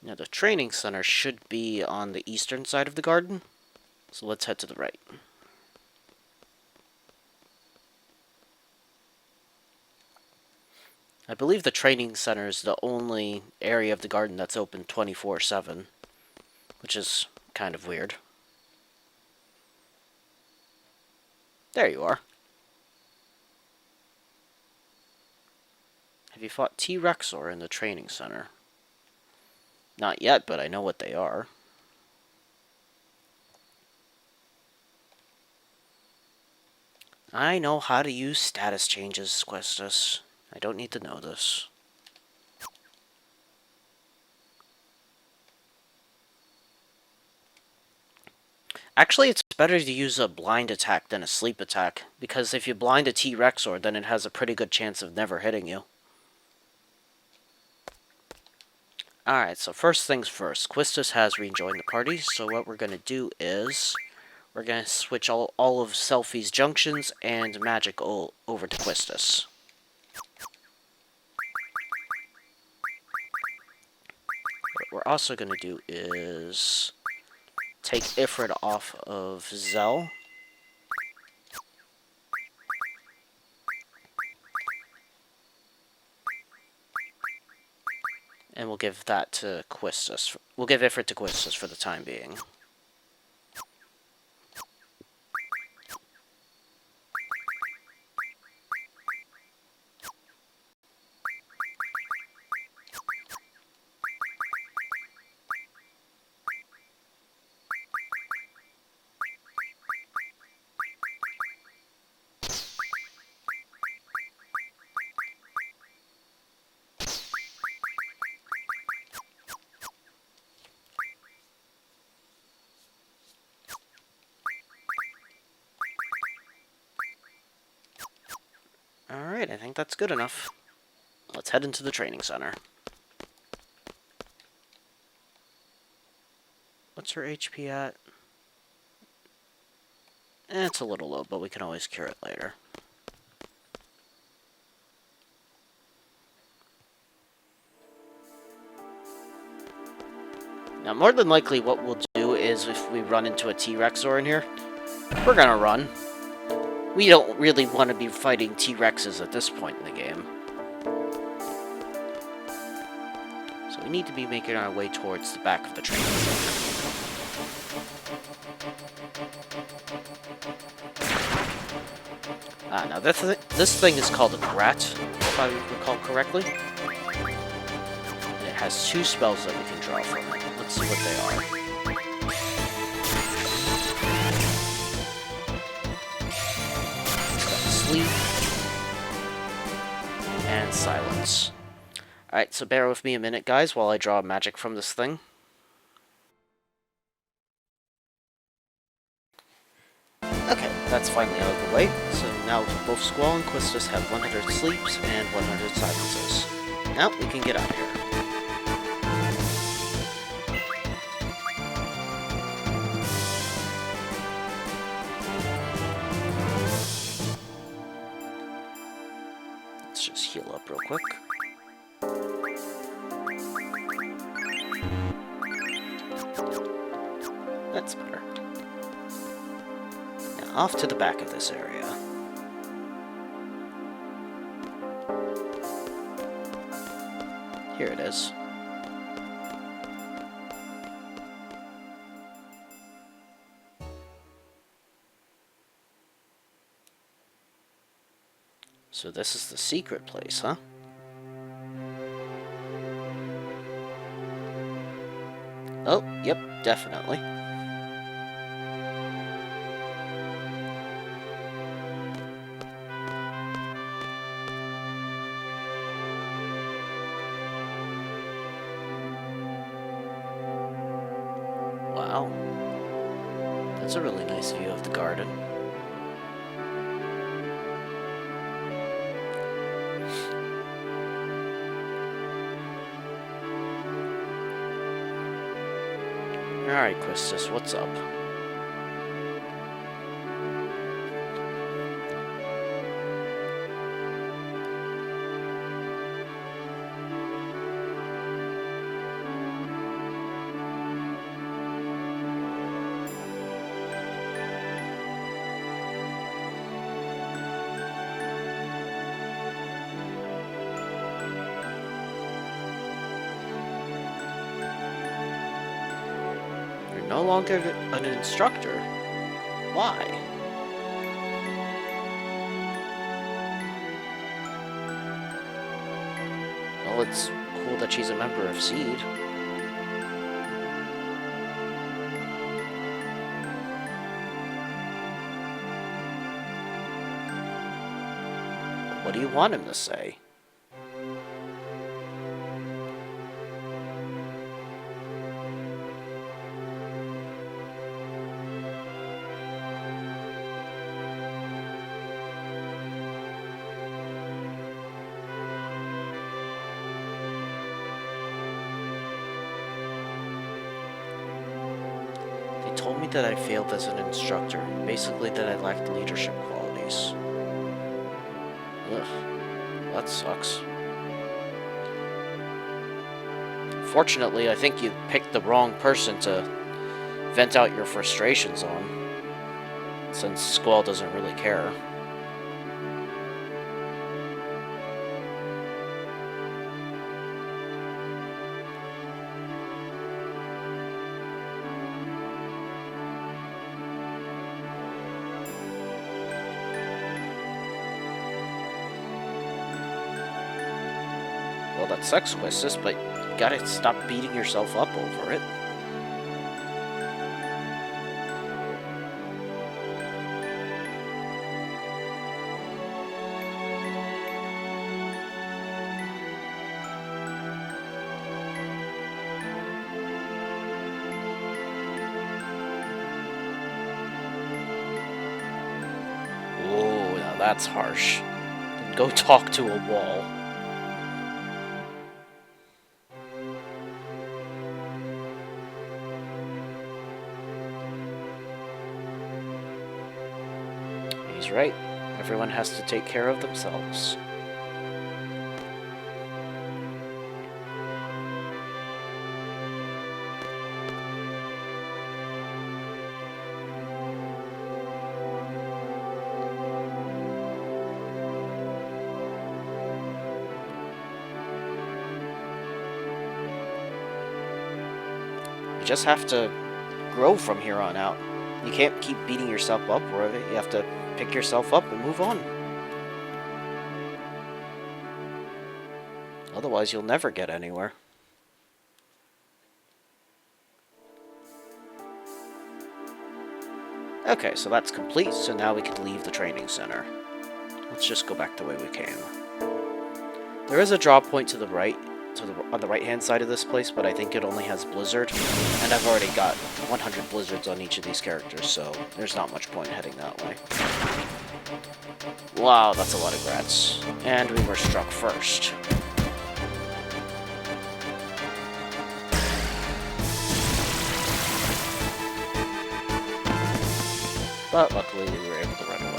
Now the training center should be on the eastern side of the garden, so let's head to the right. I believe the training center is the only area of the garden that's open 24/7, which is kind of weird. There you are. Have you fought T-Rexor in the training center? Not yet, but I know what they are. I know how to use status changes, Quistis. I don't need to know this. Actually, it's better to use a blind attack than a sleep attack, because if you blind a T-Rexor, then it has a pretty good chance of never hitting you. Alright, so first things first, Quistis has rejoined the party, so what we're going to do is we're going to switch all of Selphie's junctions and magic over to Quistis. What we're also going to do is take Ifrit off of Zell. And we'll give that to Quistis. We'll give Ifrit to Quistis for the time being. Alright, I think that's good enough. Let's head into the training center. What's her HP at? It's a little low, but we can always cure it later. Now, more than likely what we'll do is if we run into a T-Rexor in here, we're gonna run. We don't really want to be fighting T-Rexes at this point in the game. So we need to be making our way towards the back of the training center. Now this thing is called a Grat, if I recall correctly. And it has 2 spells that we can draw from it. Let's see what they are. Sleep and silence. Alright, so bear with me a minute, guys, while I draw magic from this thing. Okay, that's finally out of the way. So now both Squall and Quistis have 100 sleeps and 100 silences. Now we can get out of here. Let's just heal up real quick. That's better. Now off to the back of this area. Here it is. So this is the secret place, huh? Oh, yep, definitely. Wow. That's a really nice view of the garden. Alright, Quistis, what's up? You're no longer an instructor. Why? Well, it's cool that she's a member of Seed. What do you want him to say? They told me that I failed as an instructor, basically that I lacked leadership qualities. Ugh, that sucks. Fortunately, I think you picked the wrong person to vent out your frustrations on, since Squall doesn't really care. Well, that sucks, Quistis, but you gotta stop beating yourself up over it. Oh, now that's harsh. Then go talk to a wall. He's right. Everyone has to take care of themselves. You just have to grow from here on out. You can't keep beating yourself up for it. You have to pick yourself up and move on. Otherwise, you'll never get anywhere. Okay, so that's complete, so now we can leave the training center. Let's just go back the way we came. There is a drop point to the right, on the right-hand side of this place, but I think it only has Blizzard, and I've already got 100 Blizzards on each of these characters, so there's not much point heading that way. Wow, that's a lot of grats. And we were struck first. But luckily we were able to run away.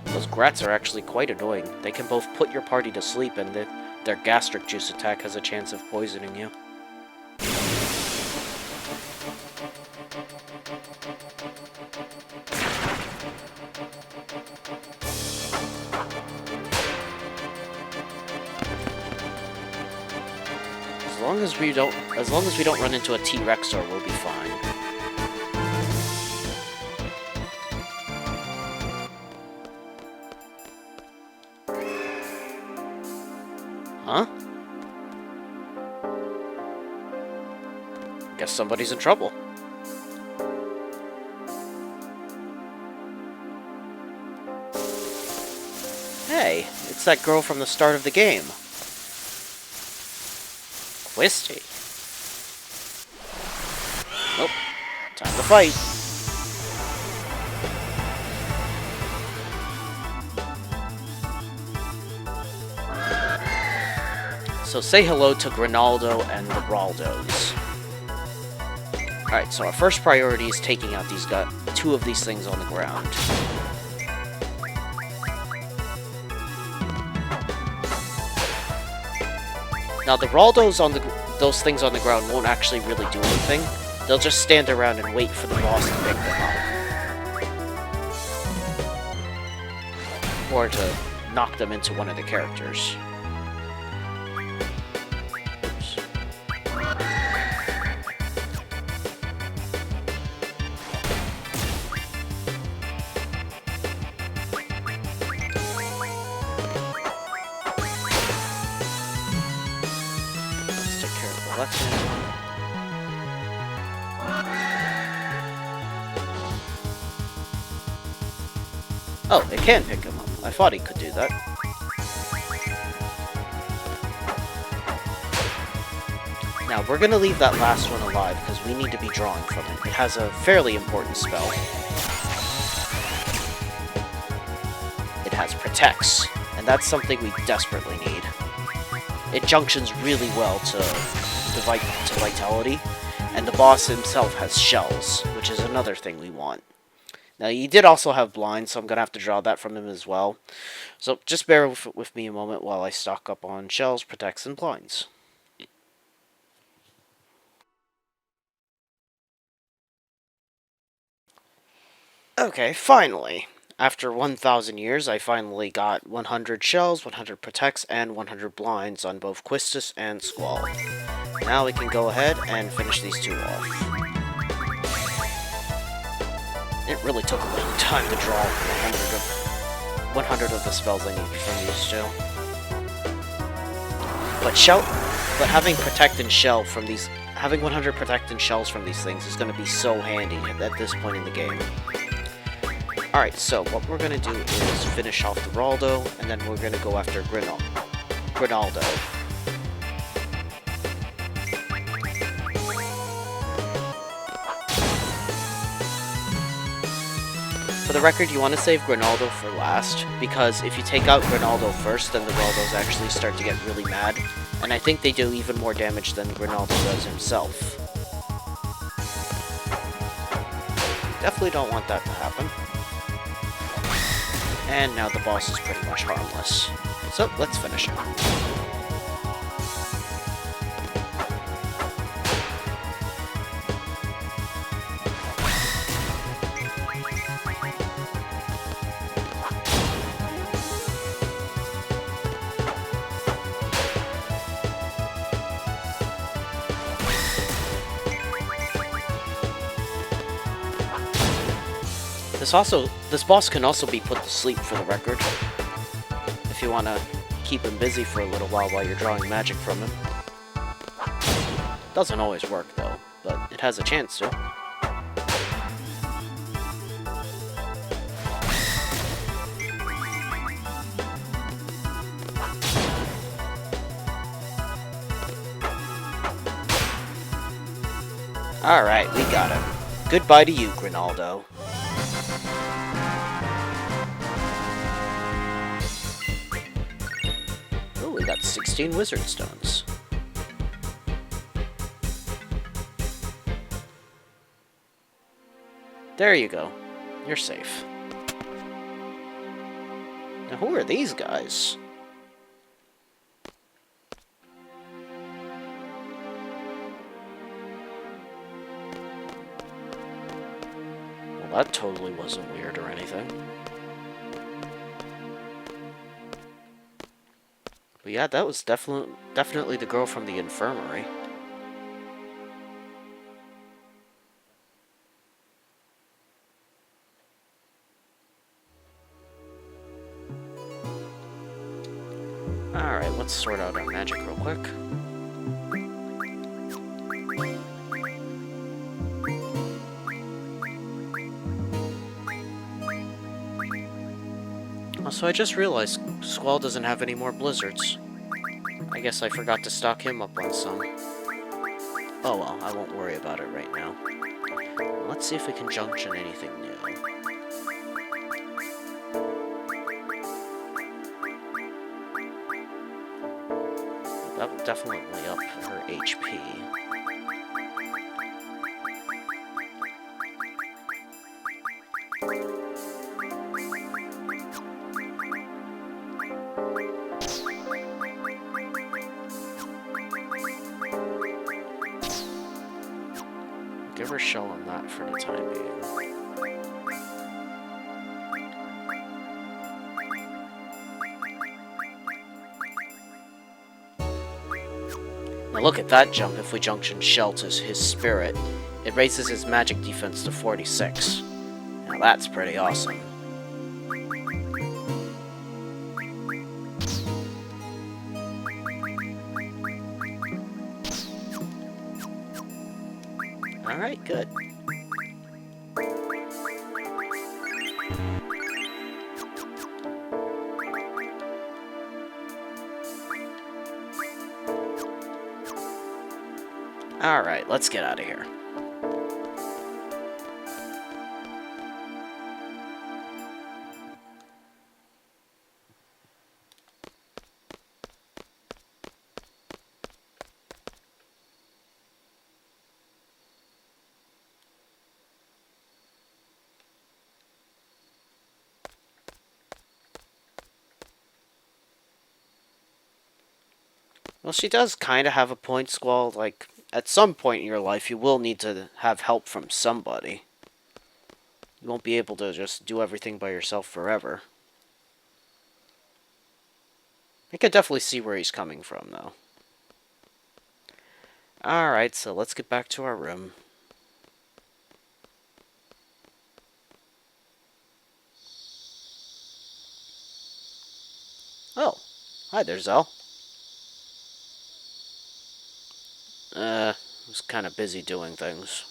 Those grats are actually quite annoying. They can both put your party to sleep, and their gastric juice attack has a chance of poisoning you. As long as we don't run into a T-Rexor, we'll be fine. Huh? Guess somebody's in trouble. Hey, it's that girl from the start of the game. Quistis. Nope. Time to fight. So say hello to Granaldo and the Raldos. Alright, so our first priority is taking out these two of these things on the ground. Now the Raldos on those things on the ground won't actually really do anything. They'll just stand around and wait for the boss to pick them up. Or to knock them into one of the characters. that's it. Oh, it can pick him up. I thought he could do that. Now, we're gonna leave that last one alive, because we need to be drawing from it. It has a fairly important spell. It has Protects, and that's something we desperately need. It junctions really well to Vitality, and the boss himself has Shells, which is another thing we want. Now, he did also have Blind, so I'm going to have to draw that from him as well. So, just bear with me a moment while I stock up on Shells, Protects, and Blinds. Okay, finally. After 1,000 years, I finally got 100 Shells, 100 Protects, and 100 Blinds on both Quistis and Squall. Now we can go ahead and finish these two off. It really took a long time to draw 100 of the spells I need from these two. But having Protect and Shell from these, having 100 Protect and Shells from these things is going to be so handy at this point in the game. Alright, so what we're going to do is finish off the Raldo, and then we're going to go after Granaldo. For the record, you want to save Granaldo for last, because if you take out Granaldo first, then the Raldos actually start to get really mad, and I think they do even more damage than Granaldo does himself. Definitely don't want that to happen. And now the boss is pretty much harmless. So, let's finish him. This boss can also be put to sleep, for the record, if you want to keep him busy for a little while you're drawing magic from him. Doesn't always work, though, but it has a chance to. Alright, we got him. Goodbye to you, Granaldo. Oh, we got 16 Wizard Stones. There you go. You're safe. Now, who are these guys? Well, that totally wasn't weird or anything. But yeah, that was definitely the girl from the infirmary. Alright, let's sort out our magic real quick. So I just realized Squall doesn't have any more blizzards. I guess I forgot to stock him up on some. Oh well, I won't worry about it right now. Let's see if we can junction anything new. That would definitely up her HP. Give her shell on that for the time being. Now look at that jump. If we junction shell to his spirit, it raises his magic defense to 46. Now that's pretty awesome. Alright, good. Alright, let's get out of here. Well, she does kind of have a point, Squall. Like, at some point in your life, you will need to have help from somebody. You won't be able to just do everything by yourself forever. I could definitely see where he's coming from, though. Alright, so let's get back to our room. Oh, hi there, Zell. I was kind of busy doing things.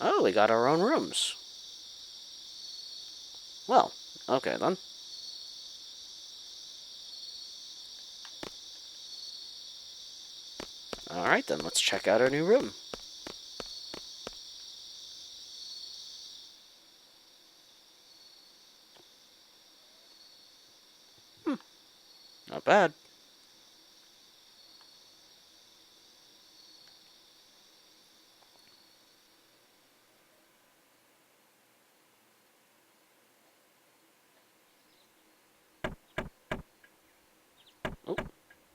Oh, we got our own rooms. Well, okay then. Alright then, let's check out our new room. Not bad. Oh,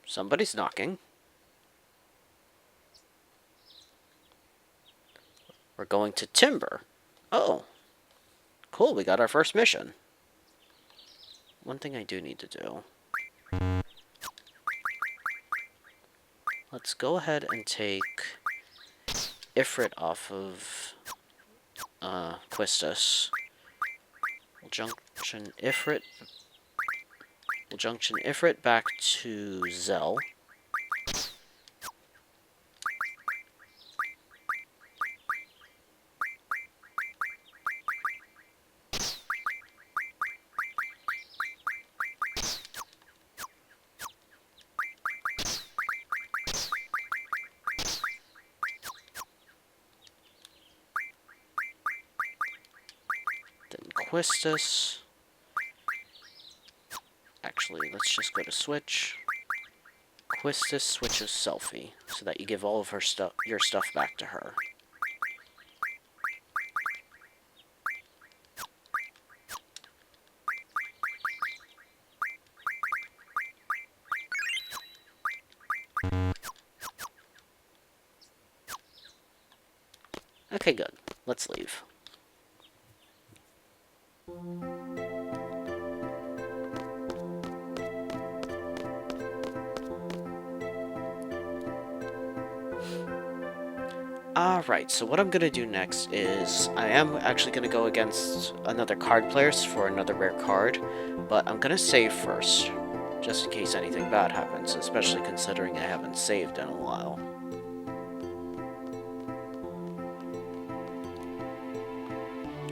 somebody's knocking. We're going to Timber. Oh, cool, we got our first mission. One thing I do need to do. Let's go ahead and take Ifrit off of Quistis. We'll junction Ifrit back to Zell. Quistis. Actually, let's just go to switch. Quistis switches Selfie, so that you give all of your stuff back to her. Okay, good. Let's leave. Alright, so what I'm going to do next is, I am actually going to go against another card player for another rare card, but I'm going to save first, just in case anything bad happens, especially considering I haven't saved in a while.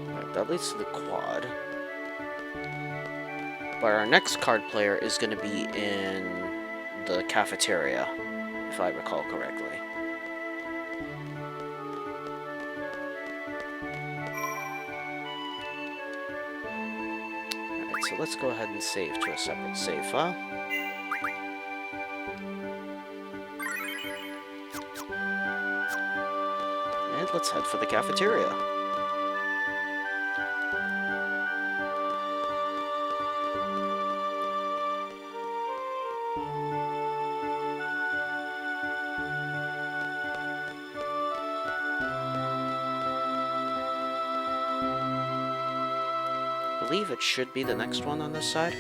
Alright, that leads to the quad. But our next card player is going to be in the cafeteria, if I recall correctly. Alright, so let's go ahead and save to a separate save file. And let's head for the cafeteria. I believe it should be the next one on this side.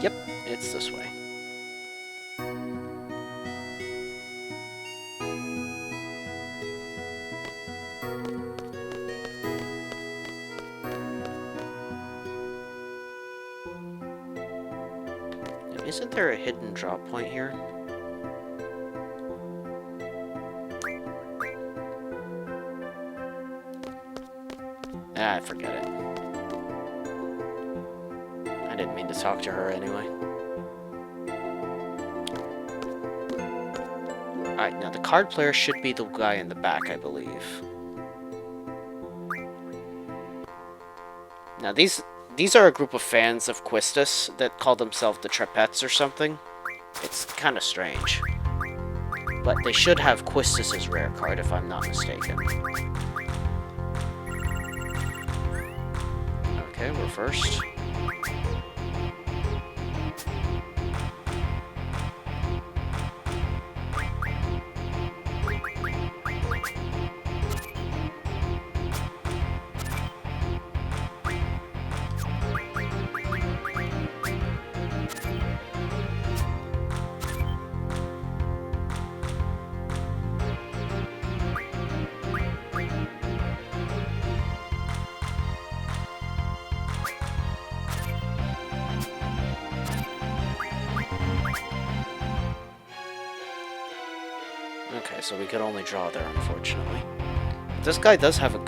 Yep, it's this way. Isn't there a hidden drop point here? Ah, forget it. I didn't mean to talk to her anyway. Alright, now the card player should be the guy in the back, I believe. Now these are a group of fans of Quistis that call themselves the Trepettes or something. It's kind of strange. But they should have Quistis' rare card, if I'm not mistaken. Okay, we're first. Okay, so we could only draw there, unfortunately. This guy does have a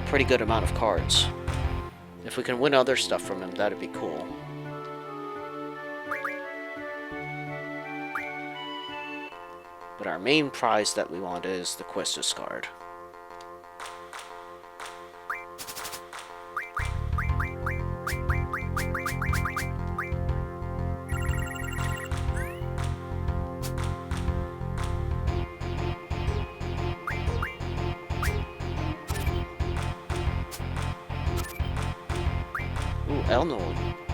pretty good amount of cards. If we can win other stuff from him, that'd be cool. But our main prize that we want is the Quistis card.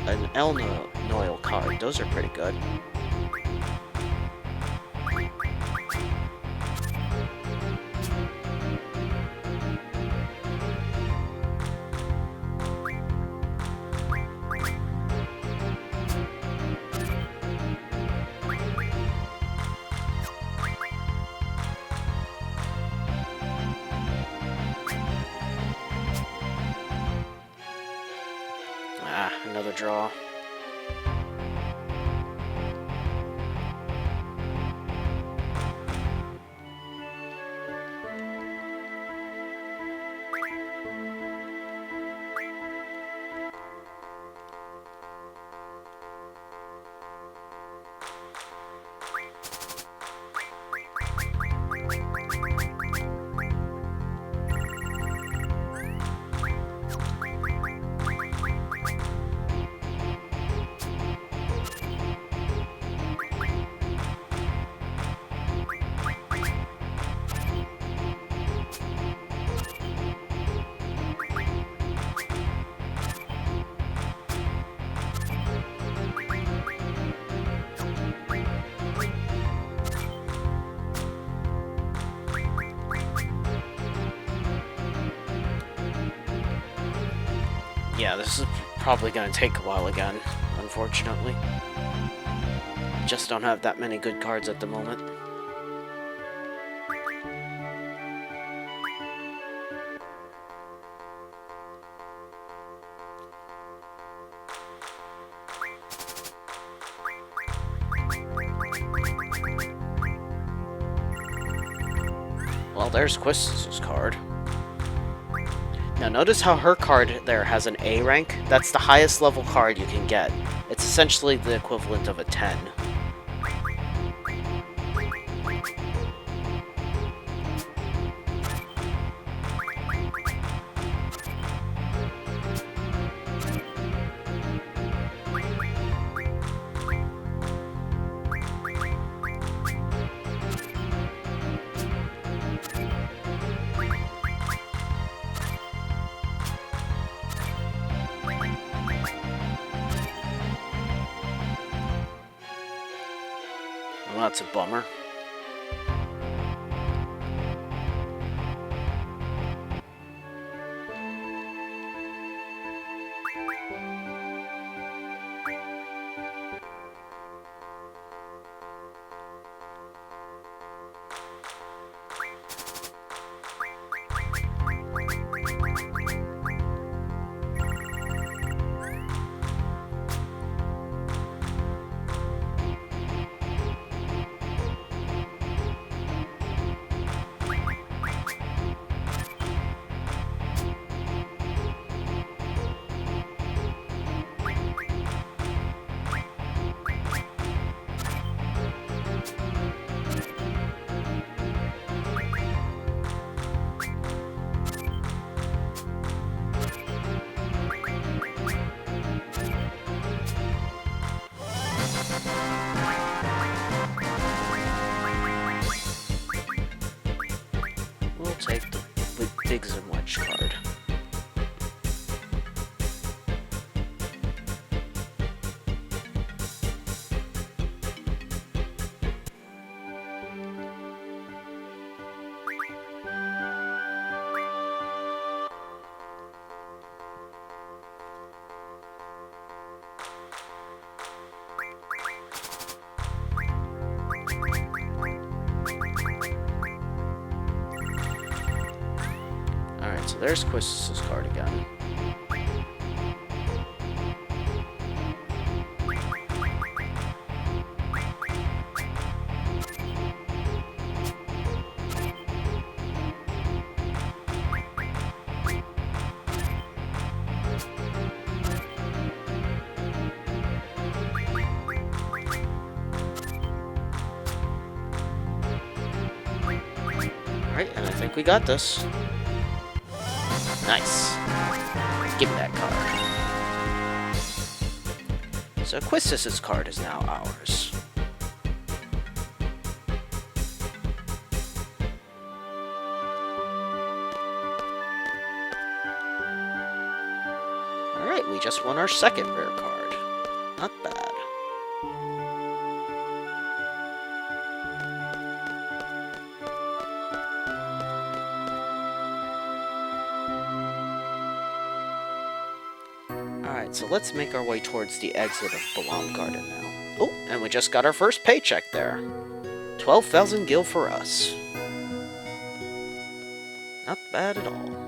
An Elnoil card. Those are pretty good. Another draw. Yeah, this is probably going to take a while again, unfortunately. Just don't have that many good cards at the moment. Well, there's Quistis' card. Now notice how her card there has an A rank. That's the highest level card you can get. It's essentially the equivalent of a 10. Well, that's a bummer. take the Biggs and Wedge card. Alright, so there's Quistis' card again. Alright, and I think we got this. Nice. Give me that card. So Quistis' card is now ours. Alright, we just won our second rare card. Not bad. Alright, so let's make our way towards the exit of Balam Garden now. Oh, and we just got our first paycheck there. 12,000 gil for us. Not bad at all.